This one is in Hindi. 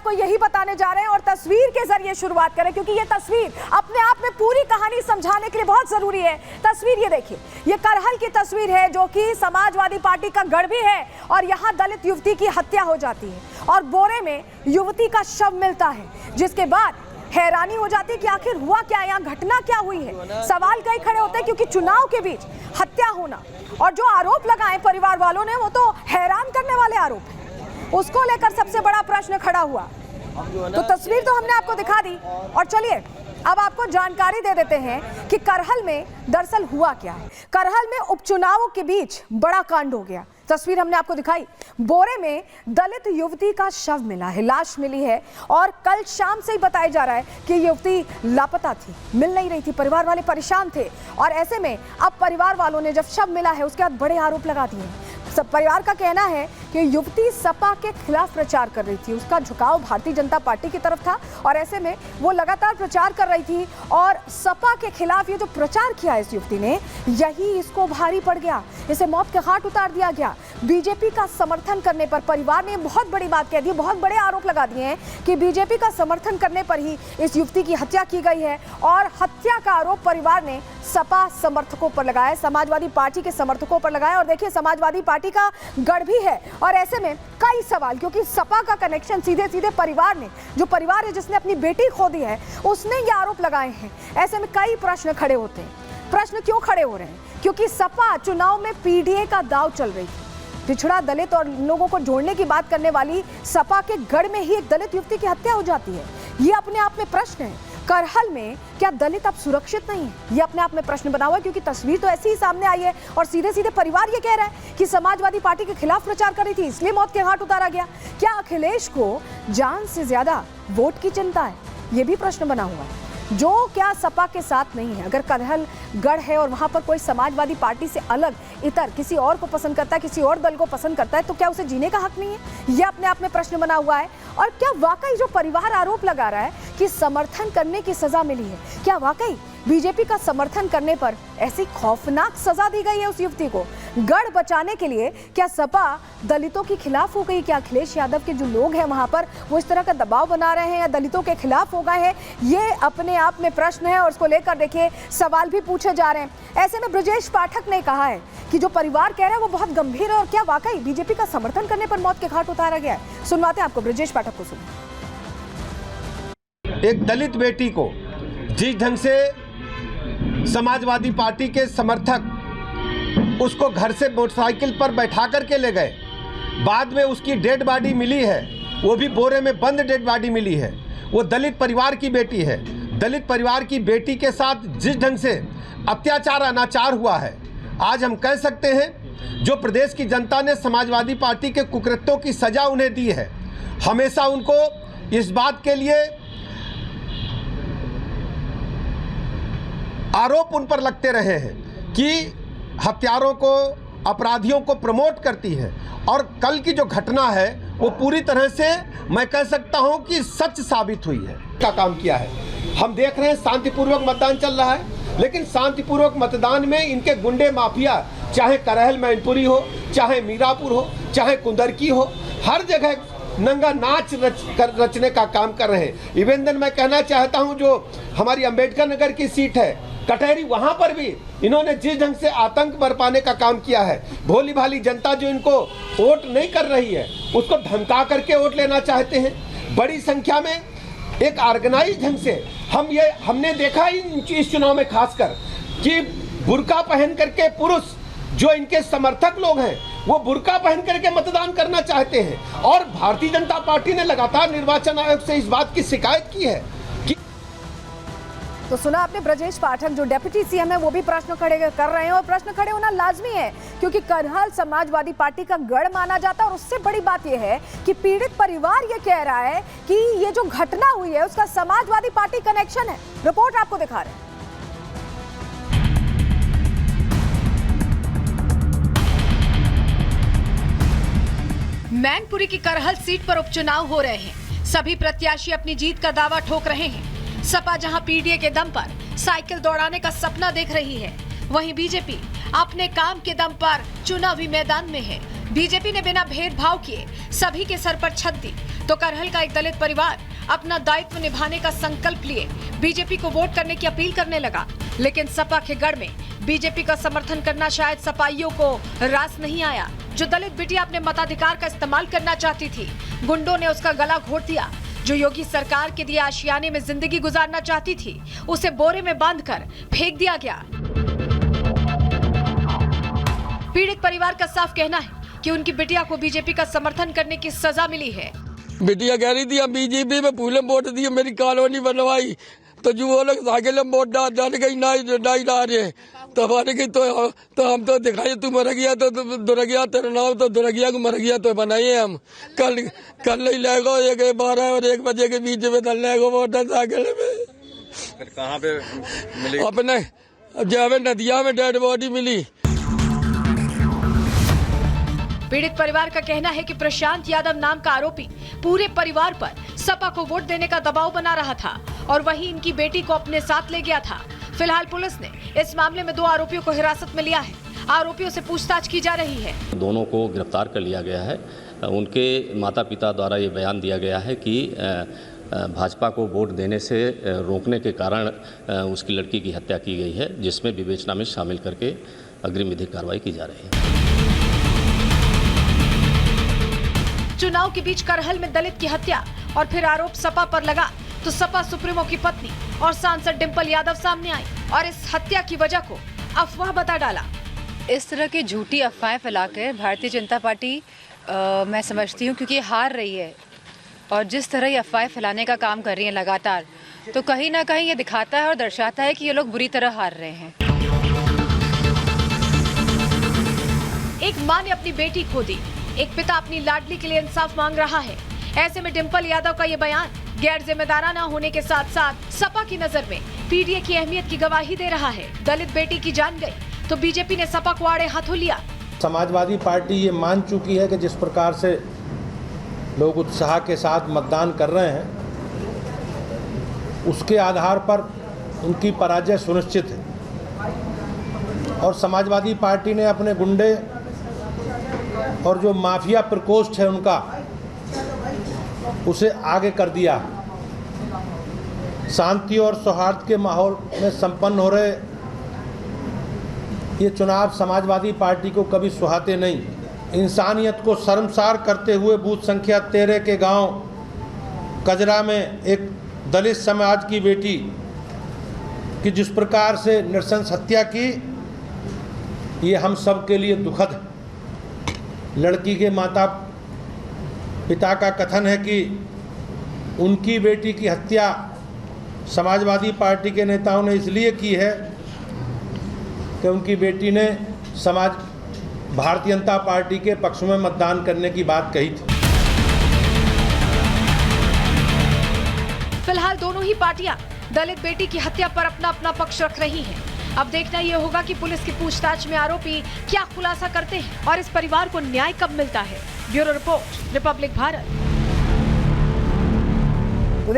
आपको यही बताने जा रहे हैं और तस्वीर के जरिए शुरुआत करें, क्योंकि ये तस्वीर अपने आप में पूरी कहानी समझाने के लिए बहुत जरूरी है। तस्वीर ये देखिए, ये करहल की तस्वीर है जो कि समाजवादी पार्टी का गढ़ भी है और यहाँ दलित युवती की हत्या हो जाती है और बोरे में युवती का शव मिलता है, जिसके बाद हैरानी हो जाती है कि आखिर हुआ क्या, यहाँ घटना क्या हुई है। सवाल कई खड़े होते हैं क्योंकि चुनाव के बीच हत्या होना और जो आरोप लगाए परिवार वालों ने वो तो हैरान करने वाले आरोप हैं, उसको लेकर सबसे बड़ा प्रश्न खड़ा हुआ। तो तस्वीर तो हमने आपको दिखा दी और चलिए अब आपको जानकारी दे देते हैं कि करहल में दरअसल हुआ क्या है। करहल में उपचुनावों के बीच बड़ा कांड हो गया। तस्वीर हमने आपको दिखाई, बोरे में दलित युवती का शव मिला है, लाश मिली है और कल शाम से ही बताया जा रहा है कि युवती लापता थी, मिल नहीं रही थी। परिवार वाले परेशान थे और ऐसे में अब परिवार वालों ने जब शव मिला है उसके बाद बड़े आरोप लगा दिए। सब परिवार का कहना है कि युवती सपा के खिलाफ प्रचार कर रही थी, उसका झुकाव भारतीय जनता पार्टी की तरफ था और ऐसे में वो लगातार प्रचार कर रही थी और सपा के खिलाफ ये जो प्रचार किया इस युवती ने, यही इसको भारी पड़ गया, इसे मौत के घाट उतार दिया गया। बीजेपी का समर्थन करने पर परिवार ने बहुत बड़ी बात कह दी, बहुत बड़े आरोप लगा दिए हैं कि बीजेपी का समर्थन करने पर ही इस युवती की हत्या की गई है और हत्या का आरोप परिवार ने सपा समर्थकों पर लगाया, समाजवादी पार्टी के समर्थकों पर लगाया। और देखिए, समाजवादी पार्टी का गढ़ भी है और ऐसे में कई सवाल, क्योंकि सपा का कनेक्शन सीधे सीधे परिवार ने, जो परिवार है जिसने अपनी बेटी खो दी है, उसने ये आरोप लगाए हैं। ऐसे में कई प्रश्न खड़े होते हैं। प्रश्न क्यों खड़े हो रहे हैं? क्योंकि सपा चुनाव में पीडीए का दांव चल रही थी। पिछड़ा दलित और लोगों को जोड़ने की बात करने वाली सपा के गढ़ में ही एक दलित युवती की हत्या हो जाती है। ये अपने आप में प्रश्न है। करहल में क्या दलित अब सुरक्षित नहीं है? ये अपने आप में प्रश्न बना हुआ है, क्योंकि तस्वीर तो ऐसी ही सामने आई है और सीधे सीधे परिवार ये कह रहा है कि समाजवादी पार्टी के खिलाफ प्रचार कर रही थी, इसलिए मौत के घाट उतारा गया। क्या अखिलेश को जान से ज्यादा वोट की चिंता है? ये भी प्रश्न बना हुआ है। जो क्या सपा के साथ नहीं है? अगर करहल गढ़ है और वहां पर कोई समाजवादी पार्टी से अलग इतर किसी और को पसंद करता है, किसी और दल को पसंद करता है, तो क्या उसे जीने का हक नहीं है? यह अपने आप में प्रश्न बना हुआ है। और क्या वाकई जो परिवार आरोप लगा रहा है कि समर्थन करने की सजा मिली है, क्या वाकई बीजेपी का समर्थन करने पर ऐसी खौफनाक सजा दी गई है उस युवती को? गढ़ बचाने के लिए क्या सपा दलितों के खिलाफ हो गई? क्या अखिलेश यादव के जो लोग हैं वहां पर वो इस तरह का दबाव बना रहे हैं या दलितों के खिलाफ हो गए हैं? ये अपने आप में प्रश्न है और उसको लेकर देखिए सवाल भी पूछे जा रहे हैं। ऐसे में ब्रजेश पाठक ने कहा है कि जो परिवार कह रहा है वो बहुत गंभीर है और क्या वाकई बीजेपी का समर्थन करने पर मौत के घाट उतारा गया है? सुनवाते हैं आपको, ब्रजेश पाठक को सुनिए। एक दलित बेटी को जिस ढंग से समाजवादी पार्टी के समर्थक उसको घर से मोटरसाइकिल पर बैठा करके ले गए, बाद में उसकी डेड बॉडी मिली है, वो भी बोरे में बंद डेड बॉडी मिली है। वो दलित परिवार की बेटी है। दलित परिवार की बेटी के साथ जिस ढंग से अत्याचार अनाचार हुआ है, आज हम कह सकते हैं जो प्रदेश की जनता ने समाजवादी पार्टी के कुकृत्यों की सजा उन्हें दी है, हमेशा उनको इस बात के लिए आरोप उन पर लगते रहे हैं कि हत्यारों को, अपराधियों को प्रमोट करती है। और कल की जो घटना है वो पूरी तरह से मैं कह सकता हूं कि सच साबित हुई है का काम किया है। हम देख रहे हैं शांतिपूर्वक मतदान चल रहा है, लेकिन शांतिपूर्वक मतदान में इनके गुंडे माफिया, चाहे करहल मैनपुरी हो, चाहे मीरापुर हो, चाहे कुंदरकी हो, हर जगह नंगा नाच रचने का काम कर रहे हैं। इवन देन मैं कहना चाहता हूं जो हमारी अंबेडकर नगर की सीट है कटहरी, वहां पर भी इन्होंने जिस ढंग से आतंक बरपाने का काम किया है, भोली भाली जनता जो इनको वोट नहीं कर रही है उसको धमका करके वोट लेना चाहते हैं। बड़ी संख्या में एक ऑर्गेनाइज ढंग से हमने देखा इस चुनाव में खासकर कि बुर्का पहन करके पुरुष जो इनके समर्थक लोग हैं वो बुर्का पहन करके मतदान करना चाहते हैं। और भारतीय जनता पार्टी ने लगातार निर्वाचन आयोग से इस बात की शिकायत की है कि तो सुना आपने ब्रजेश पाठक जो डेप्यूटी सीएम है वो भी प्रश्न खड़े कर रहे हैं और प्रश्न खड़े होना लाजमी है, क्योंकि करहल समाजवादी पार्टी का गढ़ माना जाता है। और उससे बड़ी बात यह है कि पीड़ित परिवार ये कह रहा है कि ये जो घटना हुई है उसका समाजवादी पार्टी कनेक्शन है। रिपोर्ट आपको दिखा रहे हैं। मैनपुरी की करहल सीट पर उपचुनाव हो रहे हैं। सभी प्रत्याशी अपनी जीत का दावा ठोक रहे हैं। सपा जहां पीडीए के दम पर साइकिल दौड़ाने का सपना देख रही है, वहीं बीजेपी अपने काम के दम पर चुनावी मैदान में है। बीजेपी ने बिना भेदभाव किए सभी के सर पर छत दी, तो करहल का एक दलित परिवार अपना दायित्व निभाने का संकल्प लिए बीजेपी को वोट करने की अपील करने लगा। लेकिन सपा के गढ़ में बीजेपी का समर्थन करना शायद सपाइयों को रास नहीं आया। जो दलित बिटिया अपने मताधिकार का इस्तेमाल करना चाहती थी, गुंडों ने उसका गला घोट दिया। जो योगी सरकार के दिए आशियाने में जिंदगी गुजारना चाहती थी, उसे बोरे में बांधकर फेंक दिया गया। पीड़ित परिवार का साफ कहना है कि उनकी बिटिया को बीजेपी का समर्थन करने की सजा मिली है। बिटिया कह रही थी हम बीजेपी में फूले वोट दिए, मेरी कॉलोनी बनवाई, तो जो वो लोग साइकिल में वोट डाल गई नहीं डाल रहे, तो हमारे की तो हम तो दिखाई तू मर गया तो दुर्गिया तेरा नाम तो दुर्गिया को मर गया तो बनाइए हम कल नहीं लेगो 12 और 1 बजे के बीच में डल लेगो वोट साइकिल में। कहाँ पे मिली? अपने जब नदिया में डेड बॉडी मिली। पीड़ित परिवार का कहना है कि प्रशांत यादव नाम का आरोपी पूरे परिवार पर सपा को वोट देने का दबाव बना रहा था और वहीं इनकी बेटी को अपने साथ ले गया था। फिलहाल पुलिस ने इस मामले में 2 आरोपियों को हिरासत में लिया है। आरोपियों से पूछताछ की जा रही है। दोनों को गिरफ्तार कर लिया गया है। उनके माता पिता द्वारा ये बयान दिया गया है कि भाजपा को वोट देने से रोकने के कारण उसकी लड़की की हत्या की गई है, जिसमें विवेचना में शामिल करके अग्रिम विधिक कार्रवाई की जा रही है। चुनाव के बीच करहल में दलित की हत्या और फिर आरोप सपा पर लगा, तो सपा सुप्रीमो की पत्नी और सांसद डिंपल यादव सामने आई और इस हत्या की वजह को अफवाह बता डाला। इस तरह की झूठी अफवाहें फैलाकर भारतीय जनता पार्टी मैं समझती हूँ, क्योंकि हार रही है और जिस तरह ये अफवाहें फैलाने का काम कर रही है लगातार, तो कहीं ना कहीं ये दिखाता है और दर्शाता है कि ये लोग बुरी तरह हार रहे हैं। एक मां ने अपनी बेटी खो दी, एक पिता अपनी लाडली के लिए इंसाफ मांग रहा है। ऐसे में डिंपल यादव का ये बयान गैर जिम्मेदाराना होने के साथ साथ सपा की नजर में पीडीए की अहमियत की गवाही दे रहा है। दलित बेटी की जान गई तो बीजेपी ने सपा को आड़े हाथों लिया। समाजवादी पार्टी ये मान चुकी है कि जिस प्रकार से लोग उत्साह के साथ मतदान कर रहे हैं, उसके आधार पर उनकी पराजय सुनिश्चित है और समाजवादी पार्टी ने अपने गुंडे और जो माफिया प्रकोष्ठ है उनका उसे आगे कर दिया। शांति और सौहार्द के माहौल में संपन्न हो रहे ये चुनाव समाजवादी पार्टी को कभी सुहाते नहीं। इंसानियत को शर्मसार करते हुए बूथ संख्या 13 के गांव कजरा में एक दलित समाज की बेटी की जिस प्रकार से नृशंस हत्या की, ये हम सब के लिए दुखद है। लड़की के माता पिता का कथन है कि उनकी बेटी की हत्या समाजवादी पार्टी के नेताओं ने इसलिए की है कि उनकी बेटी ने भारतीय जनता पार्टी के पक्ष में मतदान करने की बात कही थी। फिलहाल दोनों ही पार्टियां दलित बेटी की हत्या पर अपना अपना पक्ष रख रही हैं। अब देखना यह होगा कि पुलिस की पूछताछ में आरोपी क्या खुलासा करते हैं और इस परिवार को न्याय कब मिलता है। Bureau report, Republic Bharat.